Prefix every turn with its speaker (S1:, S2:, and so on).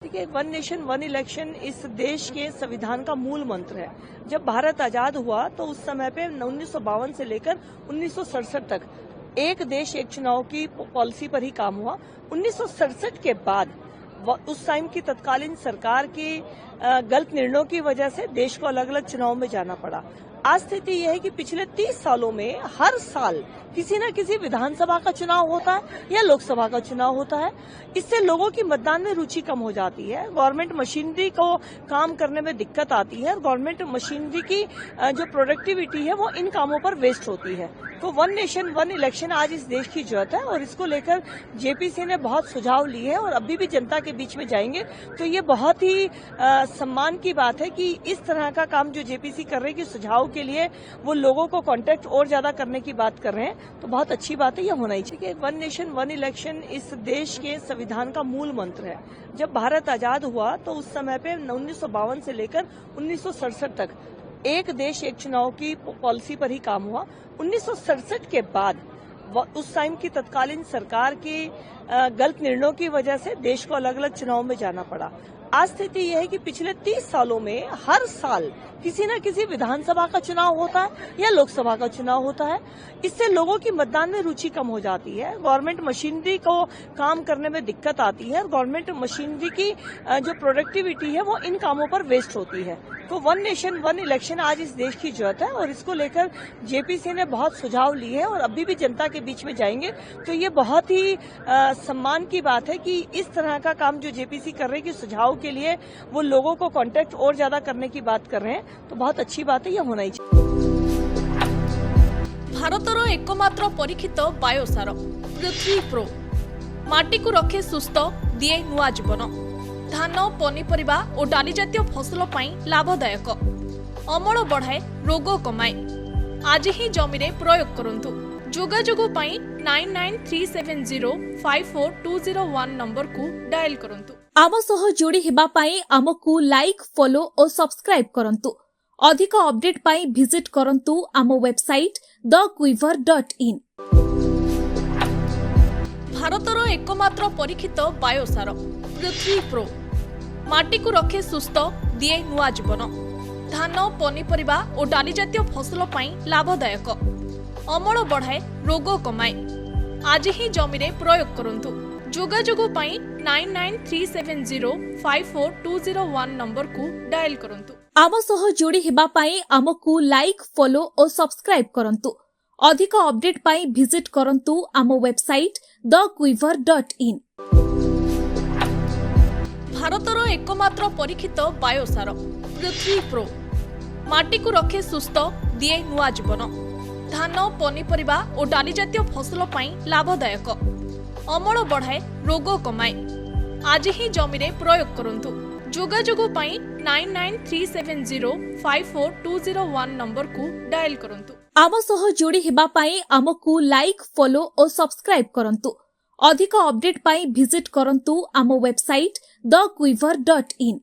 S1: देखिए, one nation one election इस देश के संविधान का मूल मंत्र है। जब भारत आजाद हुआ तो उस समय पे 1952 से लेकर 1967 तक एक देश एक चुनाव की पॉलिसी पर ही काम हुआ। 1967 के बाद उस टाइम की तत्कालीन सरकार के गलत निर्णयों की वजह से देश को अलग अलग चुनाव में जाना पड़ा। आज स्थिति यह है कि पिछले 30 सालों में हर साल किसी न किसी विधानसभा का चुनाव होता है या लोकसभा का चुनाव होता है। इससे लोगों की मतदान में रुचि कम हो जाती है, गवर्नमेंट मशीनरी को काम करने में दिक्कत आती है और गवर्नमेंट मशीनरी की जो प्रोडक्टिविटी है वो इन कामों पर वेस्ट होती है। तो वन नेशन वन इलेक्शन आज इस देश की जरूरत है और इसको लेकर जेपीसी ने बहुत सुझाव लिए हैं और अभी भी जनता के बीच में जाएंगे। तो ये बहुत ही सम्मान की बात है कि इस तरह का काम जो जेपीसी कर रहे हैं कि सुझाव के लिए वो लोगों को कांटेक्ट और ज्यादा करने की बात कर रहे हैं, तो बहुत अच्छी बात है, ये होना ही चाहिए। वन नेशन वन इलेक्शन इस देश के संविधान का मूल मंत्र है। जब भारत आजाद हुआ तो उस समय पे 1952 से लेकर 1967 तक एक देश एक चुनाव की पॉलिसी पर ही काम हुआ। 1967 के बाद उस टाइम की तत्कालीन सरकार के गलत निर्णयों की वजह से देश को अलग अलग चुनाव में जाना पड़ा। आज स्थिति यह है कि पिछले 30 सालों में हर साल किसी न किसी विधानसभा का चुनाव होता है या लोकसभा का चुनाव होता है। इससे लोगों की मतदान में रुचि कम हो जाती है, गवर्नमेंट मशीनरी को काम करने में दिक्कत आती है और गवर्नमेंट मशीनरी की जो प्रोडक्टिविटी है वो इन कामों पर वेस्ट होती है। तो वन नेशन वन इलेक्शन आज इस देश की जरूरत है और इसको लेकर जेपीसी ने बहुत सुझाव लिए हैं और अभी भी जनता के बीच में जाएंगे। तो ये बहुत ही सम्मान की बात है कि इस तरह का काम जो जेपीसी कर रहे हैं कि सुझाव के लिए वो लोगों को कांटेक्ट और ज्यादा करने की बात कर रहे हैं, तो बहुत अच्छी बात है, ये होना ही चाहिए।
S2: भारतर एकमात्र परीक्षित बायोसार पृथ्वी प्रो माटी को रखे सुस्थ दिए नुआ जीवन। धान पनीपरिबा और डाली जातीय फसल लाभदायक, अमल बढ़ाए रोग कमाए। आज ही जमीरे प्रयोग करंतु। जोगाजोग 9937054201 नंबर को डायल करंतु।
S3: आम सह जोड़ी हेबा पाई आमकु लाइक फॉलो और सब्सक्राइब करंतु। अधिक अपडेट पाई विजिट करंतु आम वेबसाइट thequiver.in।
S2: भारतर एकमात्र परीक्षित बायोसार पृथ्वी प्रो माटी को रखे सुस्थ दिए नुआ जीवन। धान पनीपरिबा और डाली जातीय फसल लाभदायक, अमल बढ़ाए रोग कमाए। आज ही जमीरे प्रयोग करंतु। जोगाजोग 9937054201 नंबर को डायल करंतु।
S3: आम सह जोड़ी हेबा पाई आमकु लाइक फॉलो और सब्सक्राइब करंतु। अधिक अपडेट पाई विजिट करंतु आम वेबसाइट thequiver.in।
S2: भारतर एकमात्र परीक्षित बायोसार पृथ्वी प्रो माटी को रखे सुस्थ दिए नुआ जीवन। धान पनीपरिबा और डाली जातीय फसल लाभदायक, अमल बढ़ाए रोग कमाए। आज ही जमीरे प्रयोग करंतु। जोगाजोग 9937054201 नंबर को डायल करंतु।
S3: आम सह जोड़ी हेबा पाई आमकु लाइक फॉलो और सब्सक्राइब करंतु। अधिक अपडेट पाई विजिट करंतु आम वेबसाइट thequiver.in।